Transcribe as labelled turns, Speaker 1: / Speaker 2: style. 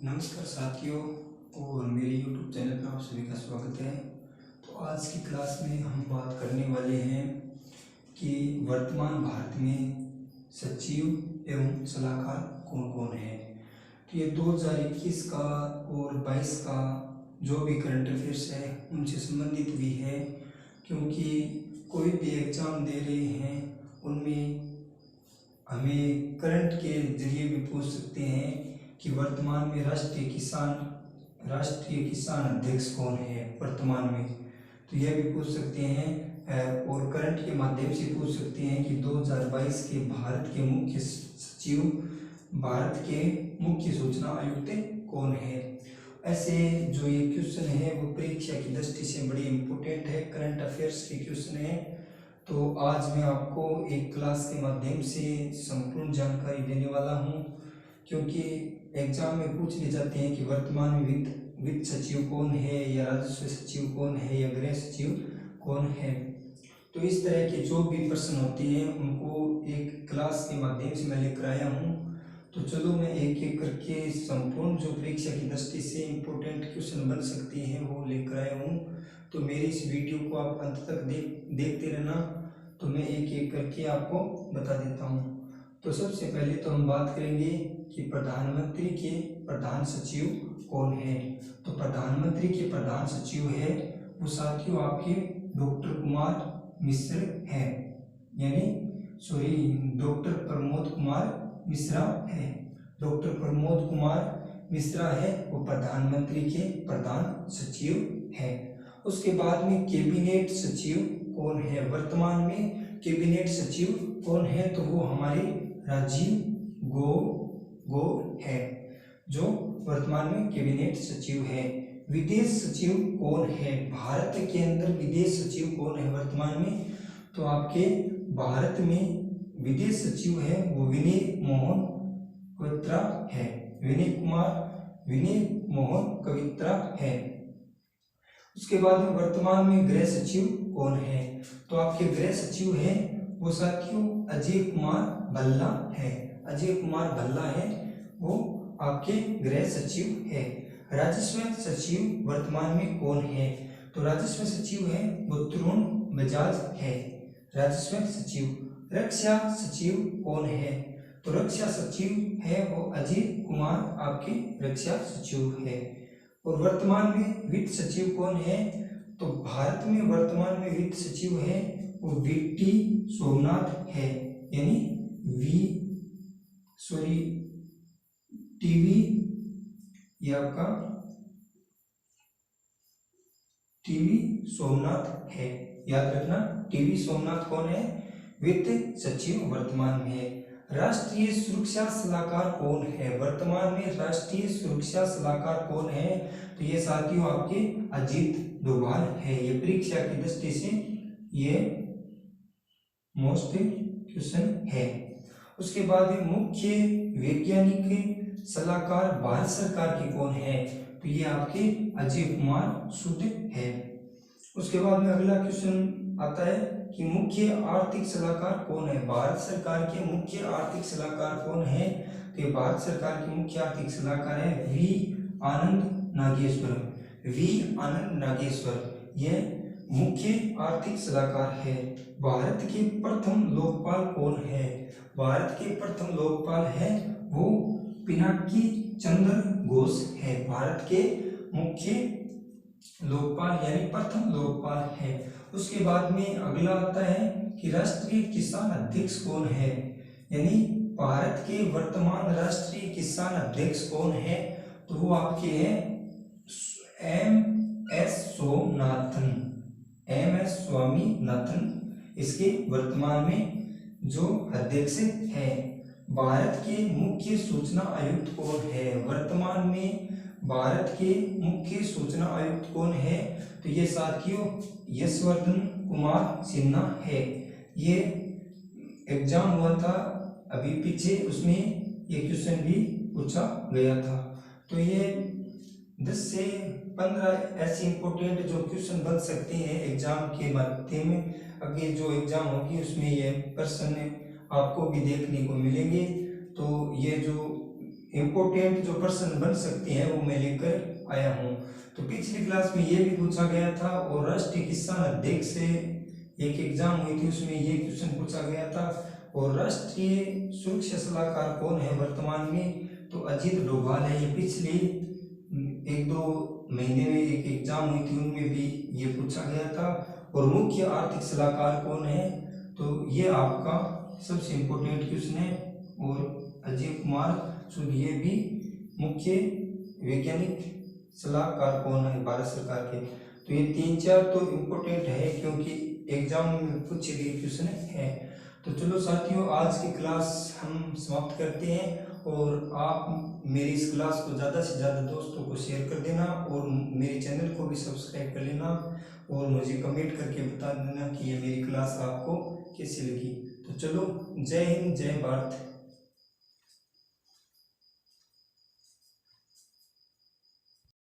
Speaker 1: नमस्कार साथियों और मेरे YouTube चैनल पर आप सभी का स्वागत है। तो आज की क्लास में हम बात करने वाले हैं कि वर्तमान भारत में सचिव एवं सलाहकार कौन कौन है। तो ये 2021 का और 22 का जो भी करंट अफेयर्स है उनसे संबंधित भी है, क्योंकि कोई भी एग्ज़ाम दे रहे हैं उनमें हमें करंट के जरिए भी पूछ सकते हैं कि वर्तमान में राष्ट्रीय किसान अध्यक्ष कौन है वर्तमान में, तो यह भी पूछ सकते हैं। और करंट के माध्यम से पूछ सकते हैं कि 2022 के भारत के मुख्य सचिव, भारत के मुख्य सूचना आयुक्त कौन है। ऐसे जो ये क्वेश्चन है वो परीक्षा की दृष्टि से बड़ी इम्पोर्टेंट है, करंट अफेयर्स के क्वेश्चन है। तो आज मैं आपको एक क्लास के माध्यम से संपूर्ण जानकारी देने वाला हूं, क्योंकि एग्जाम में पूछ ले जाते हैं कि वर्तमान में वित्त सचिव कौन है, या राजस्व सचिव कौन है, या गृह सचिव कौन है। तो इस तरह के जो भी प्रश्न होते हैं उनको एक क्लास के माध्यम से मैं लेकर आया हूँ। तो चलो मैं एक एक करके संपूर्ण जो परीक्षा की दृष्टि से इम्पोर्टेंट क्वेश्चन बन सकते हैं वो लेकर आया हूँ। तो मेरी इस वीडियो को आप अंत तक देखते रहना, तो मैं एक एक करके आपको बता देता हूँ। तो सबसे पहले तो हम बात करेंगे कि प्रधानमंत्री के प्रधान सचिव कौन है। तो प्रधानमंत्री के प्रधान सचिव है वो साथियों आपके डॉक्टर कुमार मिश्र है, डॉक्टर प्रमोद कुमार मिश्रा है। डॉक्टर प्रमोद कुमार मिश्रा है वो प्रधानमंत्री के प्रधान सचिव है। उसके बाद में कैबिनेट सचिव कौन है, वर्तमान में कैबिनेट सचिव कौन है, तो वो हमारे राजीव गो है जो वर्तमान में कैबिनेट सचिव है। विदेश सचिव कौन है, भारत के अंदर विदेश सचिव कौन है वर्तमान में, तो आपके भारत में विदेश सचिव है वो विनय मोहन कवित्रा है। विनय मोहन कवित्रा है। उसके बाद में वर्तमान में गृह सचिव कौन है, तो आपके गृह सचिव है वो साथियों अजय कुमार भल्ला है। अजय कुमार भल्ला है वो आपके गृह सचिव है। राजस्व सचिव वर्तमान में कौन है, तो राजस्व सचिव है वो तरुण बजाज है, राजस्व सचिव। रक्षा सचिव कौन है, तो रक्षा सचिव है वो अजय कुमार आपके रक्षा सचिव है। और वर्तमान में वित्त सचिव कौन है, तो भारत में वर्तमान में वित्त सचिव है वो वीटी सोमनाथ है, यानी टीवी, ये आपका टीवी सोमनाथ है, याद रखना टीवी सोमनाथ कौन है, वित्त सचिव वर्तमान में है। राष्ट्रीय सुरक्षा सलाहकार कौन है, वर्तमान में राष्ट्रीय सुरक्षा सलाहकार कौन है, तो ये साथियों आपके अजीत डोभाल है। ये परीक्षा की दृष्टि से ये मोस्ट क्वेश्चन है। उसके बाद मुख्य वैज्ञानिक सलाहकार भारत सरकार की कौन है, तो ये आपके अजय कुमार सूद है। उसके बाद में अगला क्वेश्चन आता है कि मुख्य आर्थिक सलाहकार कौन है, भारत सरकार के मुख्य आर्थिक सलाहकार कौन है, तो ये भारत सरकार के मुख्य आर्थिक सलाहकार है वी आनंद नागेश्वर। यह मुख्य आर्थिक सलाहकार है। भारत के प्रथम लोकपाल कौन है, भारत के प्रथम लोकपाल है वो पिनाकी चंद्र घोष है, भारत के मुख्य लोकपाल यानी प्रथम लोकपाल है। उसके बाद में अगला आता है कि राष्ट्रीय किसान अध्यक्ष कौन है, यानी भारत के वर्तमान राष्ट्रीय किसान अध्यक्ष कौन है, तो वो आपके हैं एम.एस. स्वामीनाथन इसके वर्तमान में जो अध्यक्ष है। भारत के मुख्य सूचना आयुक्त कौन है, वर्तमान में भारत के मुख्य सूचना आयुक्त कौन है, तो ये साथियों यशवर्धन कुमार सिन्हा है। ये एग्जाम हुआ था अभी पीछे, उसमें ये क्वेश्चन भी पूछा गया था। तो ये 10 से 15 ऐसे इंपॉर्टेंट जो क्वेश्चन बन सकते हैं एग्जाम के माध्यम में, आगे जो एग्जाम होगी उसमें ये प्रश्न आपको भी देखने को मिलेंगे। तो ये जो इम्पोर्टेंट जो प्रश्न बन सकते हैं वो मैं लेकर आया हूँ। तो पिछली क्लास में ये भी पूछा गया था और राष्ट्रीय किसान अध्यक्ष से एक एग्जाम हुई थी, उसमें ये क्वेश्चन पूछा गया था। और राष्ट्रीय सुरक्षा सलाहकार कौन है वर्तमान में, तो अजीत डोभाल है। ये पिछले 1-2 महीने में एक एग्जाम हुई थी, उनमें भी ये पूछा गया था। और मुख्य आर्थिक सलाहकार कौन है, तो ये आपका सबसे इम्पोर्टेंट क्वेश्चन है। और अजय कुमार चुग, ये भी मुख्य वैज्ञानिक सलाहकार कौन है भारत सरकार के। तो ये 3-4 तो इम्पोर्टेंट है क्योंकि एग्जाम में पूछे गए क्वेश्चन है। तो चलो साथियों, आज की क्लास हम समाप्त करते हैं और आप मेरी इस क्लास को ज़्यादा से ज़्यादा दोस्तों को शेयर कर देना और मेरे चैनल को भी सब्सक्राइब कर लेना और मुझे कमेंट करके बता देना कि ये मेरी क्लास आपको कैसी लगी। तो चलो, जय हिंद, जय भारत।